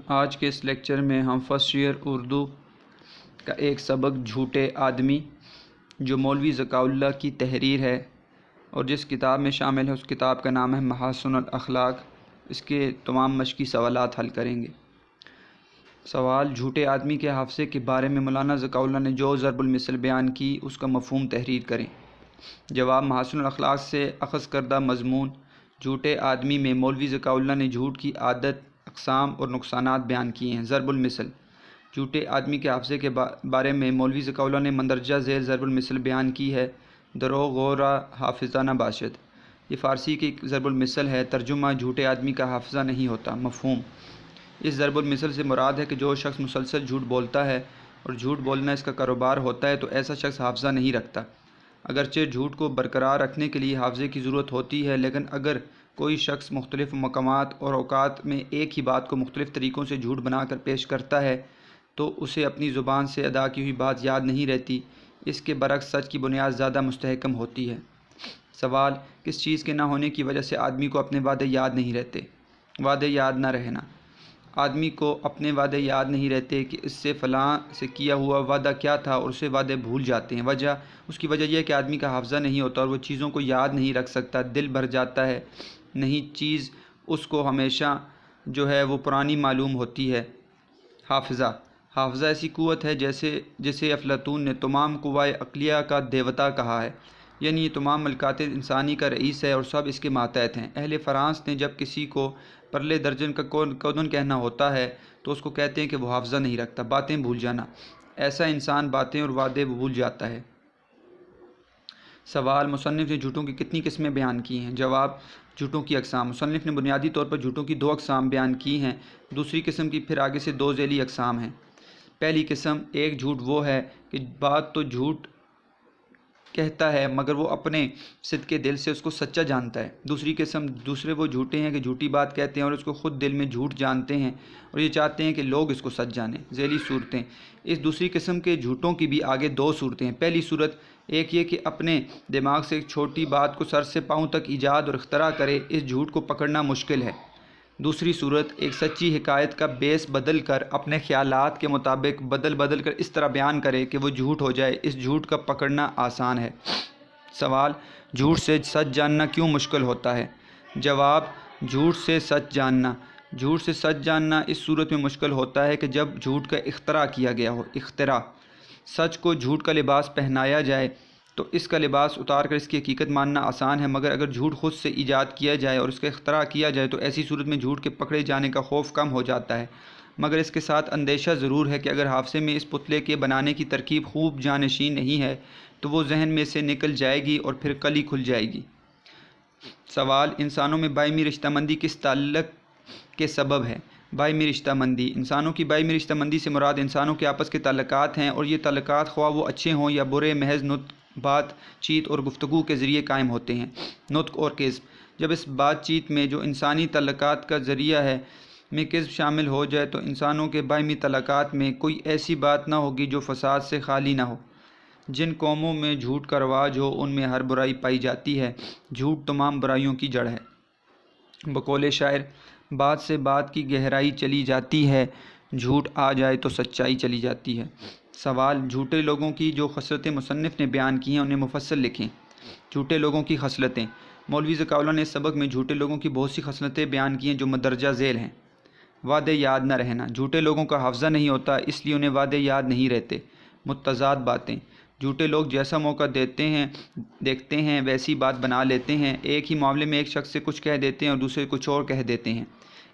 آج کے اس لیکچر میں ہم فرسٹ ایئر اردو کا ایک سبق جھوٹے آدمی جو مولوی ذکاء اللہ کی تحریر ہے اور جس کتاب میں شامل ہے اس کتاب کا نام ہے محاسن الاخلاق، اس کے تمام مشقی سوالات حل کریں گے۔ سوال: جھوٹے آدمی کے حافظے کے بارے میں مولانا ذکاء اللہ نے جو ضرب المثل بیان کی اس کا مفہوم تحریر کریں۔ جواب: محاسن الاخلاق سے اخذ کردہ مضمون جھوٹے آدمی میں مولوی ذکاء اللہ نے جھوٹ کی عادت، اقسام اور نقصانات بیان کیے ہیں۔ ضرب المثل: جھوٹے آدمی کے حافظے کے بارے میں مولوی ذکاء اللہ نے مندرجہ ذیل ضرب المثل بیان کی ہے۔ دروغ گورا حافظہ نہ باشد، یہ فارسی کی ضرب المثل ہے۔ ترجمہ: جھوٹے آدمی کا حافظہ نہیں ہوتا۔ مفہوم: اس ضرب المثل سے مراد ہے کہ جو شخص مسلسل جھوٹ بولتا ہے اور جھوٹ بولنا اس کا کاروبار ہوتا ہے تو ایسا شخص حافظہ نہیں رکھتا۔ اگرچہ جھوٹ کو برقرار رکھنے کے لیے حافظے کی ضرورت ہوتی ہے، لیکن اگر کوئی شخص مختلف مقامات اور اوقات میں ایک ہی بات کو مختلف طریقوں سے جھوٹ بنا کر پیش کرتا ہے تو اسے اپنی زبان سے ادا کی ہوئی بات یاد نہیں رہتی۔ اس کے برعکس سچ کی بنیاد زیادہ مستحکم ہوتی ہے۔ سوال: کس چیز کے نہ ہونے کی وجہ سے آدمی کو اپنے وعدے یاد نہیں رہتے؟ وعدے یاد نہ رہنا: آدمی کو اپنے وعدے یاد نہیں رہتے کہ اس سے فلاں سے کیا ہوا وعدہ کیا تھا اور اسے وعدے بھول جاتے ہیں۔ اس کی وجہ یہ ہے کہ آدمی کا حافظہ نہیں ہوتا اور وہ چیزوں کو یاد نہیں رکھ سکتا، دل بھر جاتا ہے، نہیں چیز اس کو ہمیشہ وہ پرانی معلوم ہوتی ہے۔ حافظہ ایسی قوت ہے جسے افلاطون نے تمام قوائے عقلیہ کا دیوتا کہا ہے، یعنی یہ تمام ملکات انسانی کا رئیس ہے اور سب اس کے ماتحت ہیں۔ اہل فرانس نے جب کسی کو پرلے درجن کا کودن کہنا ہوتا ہے تو اس کو کہتے ہیں کہ وہ حافظہ نہیں رکھتا، باتیں بھول جانا۔ ایسا انسان باتیں اور وعدے بھول جاتا ہے۔ سوال: مصنف نے جھوٹوں کی کتنی قسمیں بیان کی ہیں؟ جواب: جھوٹوں کی اقسام: مصنف نے بنیادی طور پر جھوٹوں کی 2 اقسام بیان کی ہیں۔ دوسری قسم کی پھر آگے سے 2 ذیلی اقسام ہیں۔ پہلی قسم: ایک جھوٹ وہ ہے کہ بات تو جھوٹ کہتا ہے مگر وہ اپنے صدقے دل سے اس کو سچا جانتا ہے۔ دوسرے وہ جھوٹے ہیں کہ جھوٹی بات کہتے ہیں اور اس کو خود دل میں جھوٹ جانتے ہیں اور یہ چاہتے ہیں کہ لوگ اس کو سچ جانیں۔ ذیلی صورتیں: اس دوسری قسم کے جھوٹوں کی بھی آگے 2 صورتیں ہیں۔ پہلی صورت: ایک یہ کہ اپنے دماغ سے ایک چھوٹی بات کو سر سے پاؤں تک ایجاد اور اختراع کرے، اس جھوٹ کو پکڑنا مشکل ہے۔ دوسری صورت: ایک سچی حکایت کا بیس بدل کر اپنے خیالات کے مطابق بدل کر اس طرح بیان کرے کہ وہ جھوٹ ہو جائے، اس جھوٹ کا پکڑنا آسان ہے۔ سوال: جھوٹ سے سچ جاننا کیوں مشکل ہوتا ہے؟ جواب: جھوٹ سے سچ جاننا اس صورت میں مشکل ہوتا ہے کہ جب جھوٹ کا اختراع کیا گیا ہو۔ سچ کو جھوٹ کا لباس پہنایا جائے تو اس کا لباس اتار کر اس کی حقیقت ماننا آسان ہے، مگر اگر جھوٹ خود سے ایجاد کیا جائے اور اس کا اختراع کیا جائے تو ایسی صورت میں جھوٹ کے پکڑے جانے کا خوف کم ہو جاتا ہے، مگر اس کے ساتھ اندیشہ ضرور ہے کہ اگر حافظے میں اس پتلے کے بنانے کی ترکیب خوب جانشین نہیں ہے تو وہ ذہن میں سے نکل جائے گی اور پھر کلی کھل جائے گی۔ سوال: انسانوں میں باہمی رشتہ مندی کس تعلق کے سبب ہے؟ باہمی رشتہ مندی: انسانوں کی باہمی رشتہ مندی سے مراد انسانوں کے آپس کے تعلقات ہیں، اور یہ تعلقات خواہ وہ اچھے ہوں یا برے محض نطق، بات چیت اور گفتگو کے ذریعے قائم ہوتے ہیں۔ نطق اور کذب: جب اس بات چیت میں جو انسانی تعلقات کا ذریعہ ہے میں کذب شامل ہو جائے تو انسانوں کے باہمی تعلقات میں کوئی ایسی بات نہ ہوگی جو فساد سے خالی نہ ہو۔ جن قوموں میں جھوٹ کا رواج ہو ان میں ہر برائی پائی جاتی ہے۔ جھوٹ تمام برائیوں کی جڑ ہے۔ بقول شاعر: بات سے بات کی گہرائی چلی جاتی ہے، جھوٹ آ جائے تو سچائی چلی جاتی ہے۔ سوال: جھوٹے لوگوں کی جو خصلتیں مصنف نے بیان کی ہیں انہیں مفصل لکھیں۔ جھوٹے لوگوں کی خصلتیں: مولوی ذکاء اللہ نے اس سبق میں جھوٹے لوگوں کی بہت سی خصلتیں بیان کی ہیں جو مندرجہ ذیل ہیں۔ وعدے یاد نہ رہنا: جھوٹے لوگوں کا حافظہ نہیں ہوتا، اس لیے انہیں وعدے یاد نہیں رہتے۔ متضاد باتیں: جھوٹے لوگ جیسا موقع دیکھتے ہیں ویسی بات بنا لیتے ہیں، ایک ہی معاملے میں ایک شخص سے کچھ کہہ دیتے ہیں اور دوسرے کچھ اور کہہ دیتے ہیں۔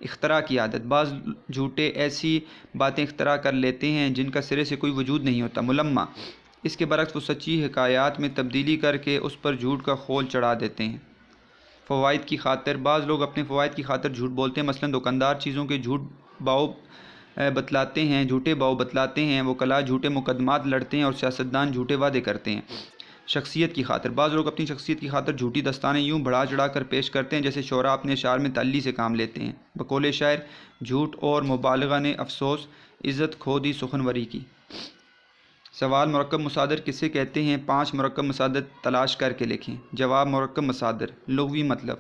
اختراع کی عادت: بعض جھوٹے ایسی باتیں اختراع کر لیتے ہیں جن کا سرے سے کوئی وجود نہیں ہوتا۔ ملمہ: اس کے برعکس وہ سچی حکایات میں تبدیلی کر کے اس پر جھوٹ کا خول چڑھا دیتے ہیں۔ فوائد کی خاطر: بعض لوگ اپنے فوائد کی خاطر جھوٹ بولتے ہیں، مثلاً دکاندار چیزوں کے جھوٹے باؤ بتلاتے ہیں، وکلاء جھوٹے مقدمات لڑتے ہیں اور سیاستدان جھوٹے وعدے کرتے ہیں۔ شخصیت کی خاطر: بعض لوگ اپنی شخصیت کی خاطر جھوٹی داستانیں یوں بڑھا چڑھا کر پیش کرتے ہیں جیسے شعراء اپنے اشعار میں تعلی سے کام لیتے ہیں۔ بقول شاعر: جھوٹ اور مبالغہ نے افسوس، عزت کھو دی سخنوری کی۔ سوال: مرکب مصادر کسے کہتے ہیں؟ 5 مرکب مصادر تلاش کر کے لکھیں۔ جواب: مرکب مصادر: لغوی مطلب،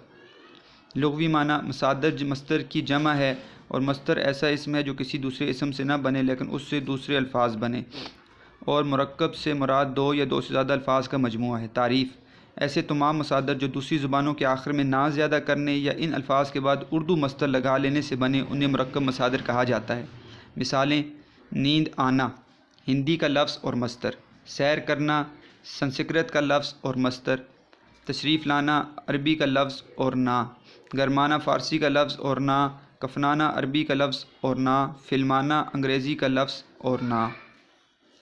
لغوی معنی: مصادر مصدر کی جمع ہے اور مصدر ایسا اسم ہے جو کسی دوسرے اسم سے نہ بنے لیکن اس سے دوسرے الفاظ بنے، اور مرکب سے مراد دو یا دو سے زیادہ الفاظ کا مجموعہ ہے۔ تعریف: ایسے تمام مصادر جو دوسری زبانوں کے آخر میں نا زیادہ کرنے یا ان الفاظ کے بعد اردو مصدر لگا لینے سے بنے انہیں مرکب مصادر کہا جاتا ہے۔ مثالیں: نیند آنا ہندی کا لفظ اور مصدر، سیر کرنا سنسکرت کا لفظ اور مصدر، تشریف لانا عربی کا لفظ اور نا، گرمانا فارسی کا لفظ اور نا، کفنانا عربی کا لفظ اور نا، فلمانا انگریزی کا لفظ اور نا۔